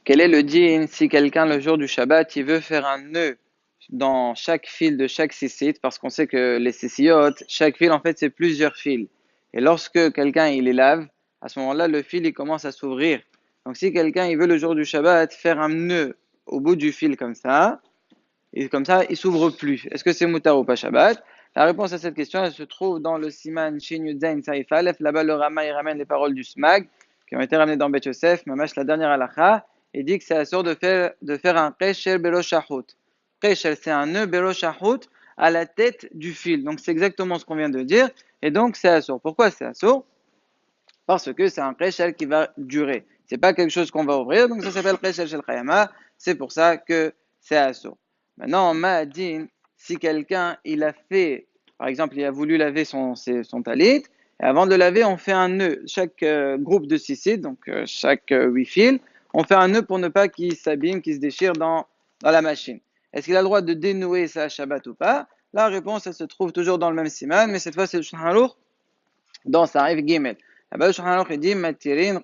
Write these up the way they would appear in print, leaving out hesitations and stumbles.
Quel est le din si quelqu'un, le jour du Shabbat, il veut faire un nœud dans chaque fil de chaque sissit, parce qu'on sait que les sissiyot, chaque fil, en fait, c'est plusieurs fils. Et lorsque quelqu'un, il les lave, à ce moment-là, le fil, il commence à s'ouvrir. Donc, si quelqu'un, il veut, le jour du Shabbat, faire un nœud au bout du fil comme ça, et comme ça, il s'ouvre plus. Est-ce que c'est moutar ou pas Shabbat? La réponse à cette question, elle se trouve dans le Siman Shin Yud Zayin Saif Aleph. Là-bas, le Rama, il ramène les paroles du Smag, qui ont été ramenées dans Bet Yosef, Mamash, la dernière halakha, et dit que c'est assur de faire un Qeshel Belo Shahut. Qeshel, c'est un nœud Belo Shahut à la tête du fil. Donc, c'est exactement ce qu'on vient de dire. Et donc, c'est assur. Pourquoi c'est assur? Parce que c'est un Qeshel qui va durer. C'est pas quelque chose qu'on va ouvrir, donc ça s'appelle Qeshel Shel Chayama. C'est pour ça que c'est assur. Maintenant, en Ma'adin, si quelqu'un, il a fait, par exemple, il a voulu laver son talit, et avant de le laver, on fait un nœud. Chaque groupe de 6 donc chaque 8 fils, on fait un nœud pour ne pas qu'il s'abîme, qu'il se déchire dans la machine. Est-ce qu'il a le droit de dénouer sa Shabbat ou pas? La réponse, elle se trouve toujours dans le même siman, mais cette fois, c'est le Shulchan Aruch dans Sarif Gimel. Là-bas, le Shulchan Aruch, il dit, matirin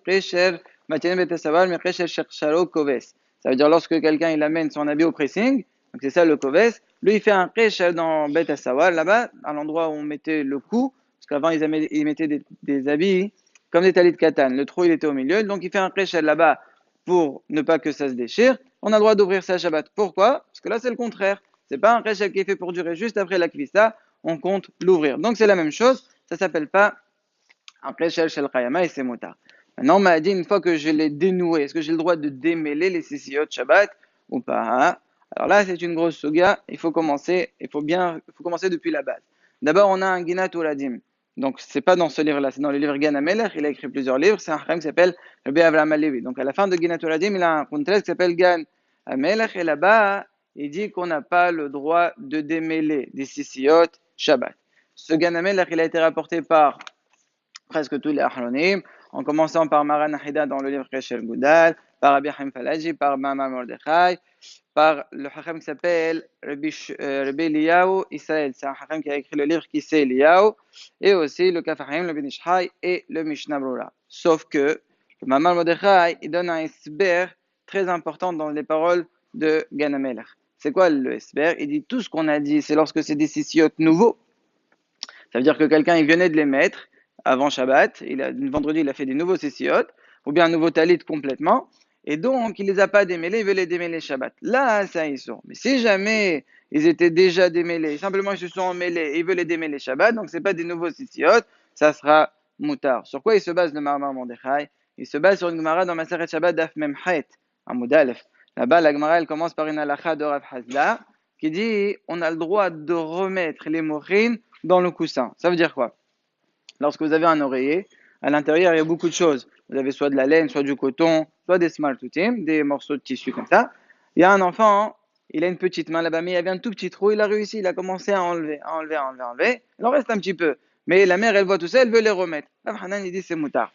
betesawal, mais qesher shechsharo koves. Ça veut dire lorsque quelqu'un il amène son habit au pressing, donc c'est ça le koves, lui il fait un qesher dans Bet Asawal, là-bas, à l'endroit où on mettait le cou, parce qu'avant ils mettaient des habits comme des talis de katane. Le trou il était au milieu, donc il fait un qesher là-bas pour ne pas que ça se déchire. On a le droit d'ouvrir sa Shabbat. Pourquoi? Parce que là c'est le contraire. C'est pas un qesher qui est fait pour durer juste après la kvissa, on compte l'ouvrir. Donc c'est la même chose, ça s'appelle pas un qesher shel chayama et c'est moutar. Maintenant, on m'a dit, une fois que je l'ai dénoué, est-ce que j'ai le droit de démêler les sissiyot Shabbat ou pas? Hein? Alors là, c'est une grosse souga. Il faut commencer depuis la base. D'abord, on a un Ginat Uladim. Donc, c'est pas dans ce livre-là, c'est dans le livre Gan Amelech. Il a écrit plusieurs livres. C'est un Chacham qui s'appelle Rabbi Avraham Alevi. Donc, à la fin de Ginat Uladim, il a un Kuntres qui s'appelle Gan Amelech. Et là-bas, il dit qu'on n'a pas le droit de démêler des sissiyot Shabbat. Ce Gan Amelech, il a été rapporté par presque tous les Ahronim, en commençant par Maran Nahida dans le livre Keshel Goudal, par Rabbi Haim Falaji, par Mama Mordechai, par le Hacham qui s'appelle Rabbi Eliyahu Israël. C'est un Hacham qui a écrit le livre qui c'est Eliyahu, et aussi le Kafahim, le Ben Ish Chai et le Mishnah Brura. Sauf que le Mama Mordechai, il donne un esber très important dans les paroles de Ganamelech. C'est quoi le esber? Il dit tout ce qu'on a dit, c'est lorsque c'est des sissiotes nouveaux. Ça veut dire que quelqu'un, il venait de les mettre avant Shabbat, vendredi, il a fait des nouveaux sessiotes, ou bien un nouveau talit complètement, et donc il les a pas démêlés, il veut les démêler Shabbat. Là, ça, ils sont. Mais si jamais ils étaient déjà démêlés, simplement ils se sont emmêlés et il veut les démêler Shabbat, donc c'est pas des nouveaux sessiotes, ça sera moutar. Sur quoi il se base le Mahamar Mordechai? Il se base sur une Gemara dans Maseret Shabbat Daf Memchet, un Moudalef. Là-bas, la Gemara, elle commence par une halakha de Rav Hazda, qui dit on a le droit de remettre les mochines dans le coussin. Ça veut dire quoi? Lorsque vous avez un oreiller, à l'intérieur, il y a beaucoup de choses. Vous avez soit de la laine, soit du coton, soit des smartutim, des morceaux de tissu comme ça. Il y a un enfant, il a une petite main là-bas, mais il y avait un tout petit trou, il a réussi, il a commencé à enlever, à enlever, à enlever, à enlever. Il en reste un petit peu. Mais la mère, elle voit tout ça, elle veut les remettre. Rav Hanan, il dit c'est moutard.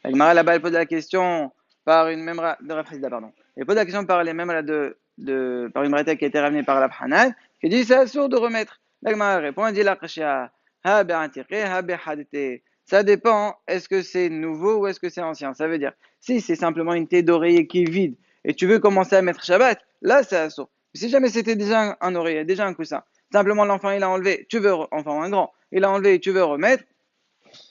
La Gemara là-bas, elle pose la question par une memra de Rav Hizda, pardon. Elle pose la question par les memra par une braïta qui a été ramenée par Rav Hanan, qui dit c'est assourd de remettre. La Gemara répond, elle dit la kashia, ha be'antiqe, ha be'hadete. Ça dépend, est-ce que c'est nouveau ou est-ce que c'est ancien? Ça veut dire, si c'est simplement une tête d'oreiller qui est vide et tu veux commencer à mettre Shabbat, là c'est assourd. Mais si jamais c'était déjà un oreiller, déjà un coussin, simplement l'enfant il a enlevé, tu veux, enfin un grand, il a enlevé et tu veux remettre,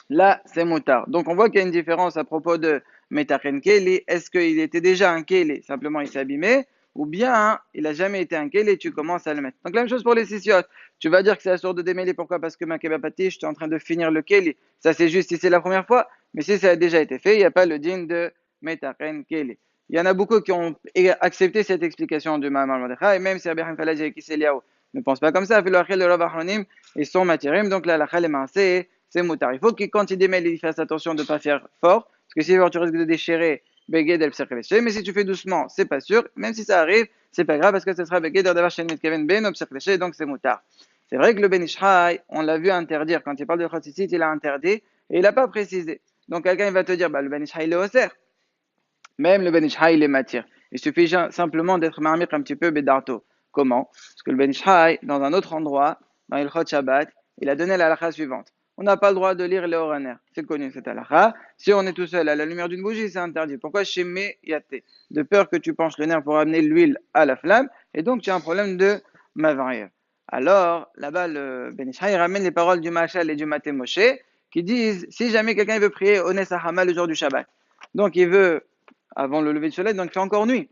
là, c'est moutard. Donc, on voit qu'il y a une différence à propos de Metachen Keli. Est-ce qu'il était déjà un Keli, simplement il s'est abîmé, ou bien il n'a jamais été un Keli et tu commences à le mettre. Donc, la même chose pour les sissiotes. Tu vas dire que c'est la source de démêler. Pourquoi? Parce que ma kebabati, je suis en train de finir le Keli. Ça, c'est juste si c'est la première fois. Mais si ça a déjà été fait, il n'y a pas le din de Metachen Keli. Il y en a beaucoup qui ont accepté cette explication du Mahamar Mordechai, et même si Rabbi Haim Falaji et Kiseliaou ne pensent pas comme ça, le Rav Achronim, ils sont matirim, donc la halakha les c'est moutar. Il faut que quand il démêle, il fasse attention de ne pas faire fort, parce que si tu risques de déchirer, beged el psirkleché, mais si tu fais doucement, c'est pas sûr, même si ça arrive, c'est pas grave, parce que ce sera beged d'avoir chez Mitkaven ben psirkleché, donc c'est moutar. C'est vrai que le Ben Ishraï, on l'a vu interdire, quand il parle de Khatsisit, il a interdit, et il n'a pas précisé. Donc quelqu'un il va te dire, bah, le Ben Ishraï il est osser, même le Ben Ishraï il est matière. Il suffit simplement d'être marmik un petit peu bedarto. Comment? Parce que le Ben Ishraï, dans un autre endroit, dans Ilchot Shabbat, il a donné la halakha suivante. on n'a pas le droit de lire les oraner. C'est connu cette halakha. Si on est tout seul à la lumière d'une bougie, c'est interdit. Pourquoi chez Yate? De peur que tu penches le nerf pour amener l'huile à la flamme, et donc tu as un problème de mavaria. Alors, là-bas, le Ben Ishai ramène les paroles du Machal et du Maté Moshe, qui disent, si jamais quelqu'un veut prier au Nesahama le jour du Shabbat, donc il veut, avant le lever du soleil, donc il fait encore nuit,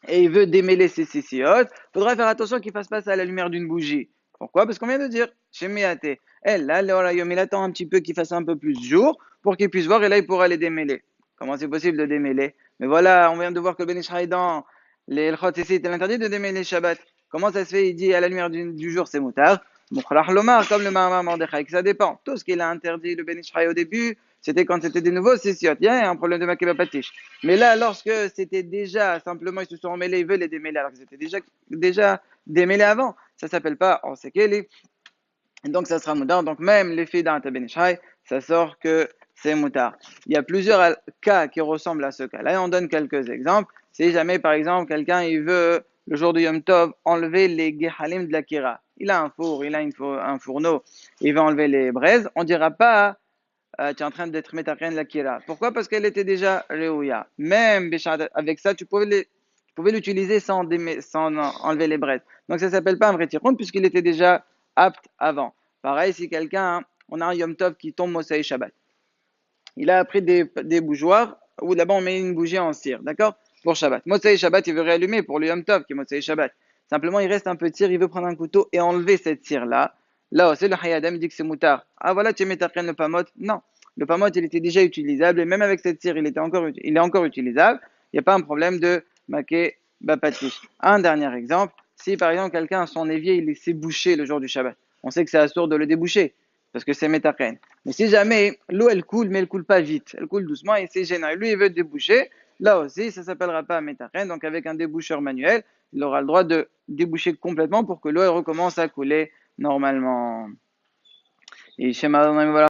et il veut démêler ses sissiotes, il faudra faire attention qu'il ne fasse pas ça à la lumière d'une bougie. Pourquoi? Parce qu'on vient de dire, chez Miate, là, il attend un petit peu qu'il fasse un peu plus jour pour qu'il puisse voir et là, il pourra les démêler. Comment c'est possible de démêler? Mais voilà, on vient de voir que Ben Ishraï dans les Elchot ici, il interdit de démêler Shabbat. Comment ça se fait? Il dit à la lumière du jour, c'est moutard. Mouchrach Lomar, comme le Mahamar Mordechai, que ça dépend. Tout ce qu'il a interdit, le Ben Ishraï au début, c'était quand c'était des nouveaux sissiotes. Il y a un problème de Makeba Patish. Mais là, lorsque c'était déjà, simplement, ils se sont emmêlés, ils veulent les démêler, alors que c'était déjà démêlés avant, ça s'appelle pas en sekeli. Donc, ça sera moutard. Donc, même les filles d'un Ben Ishraï, ça sort que c'est moutard. Il y a plusieurs cas qui ressemblent à ce cas-là. Et on donne quelques exemples. Si jamais, par exemple, quelqu'un, il veut, le jour du Yom Tov, enlever les gehalim de la kira. Il a un four, il a un fourneau, il veut enlever les braises. On dira pas, tu es en train d'être métaren de la kira. Pourquoi? Parce qu'elle était déjà réouya. Même avec ça, tu pouvais l'utiliser sans enlever les braises. Donc, ça s'appelle pas un vrai tikkun puisqu'il était déjà apte avant. Pareil, si quelqu'un, on a un Yom Tov qui tombe Mosaï Shabbat. Il a pris des bougeoirs où d'abord on met une bougie en cire, d'accord? Pour Shabbat. Mosaï Shabbat, il veut réallumer pour le Yom Tov qui est Mosaï Shabbat. Simplement, il reste un peu de cire, il veut prendre un couteau et enlever cette cire-là. Là aussi, le Hayadam dit que c'est moutard. Ah voilà, tu mets ta le pamot. Non. Le pamot, il était déjà utilisable et même avec cette cire, il est encore utilisable. Il n'y a pas un problème de maquet bapatish. Un dernier exemple. Si par exemple quelqu'un, son évier, il s'est bouché le jour du Shabbat. On sait que c'est assourd de le déboucher parce que c'est métaren. Mais si jamais l'eau elle coule, mais elle coule pas vite, elle coule doucement et c'est gênant. Et lui, il veut déboucher. Là aussi, ça s'appellera pas métaren. Donc avec un déboucheur manuel, il aura le droit de déboucher complètement pour que l'eau recommence à couler normalement. Et chez Madame, voilà.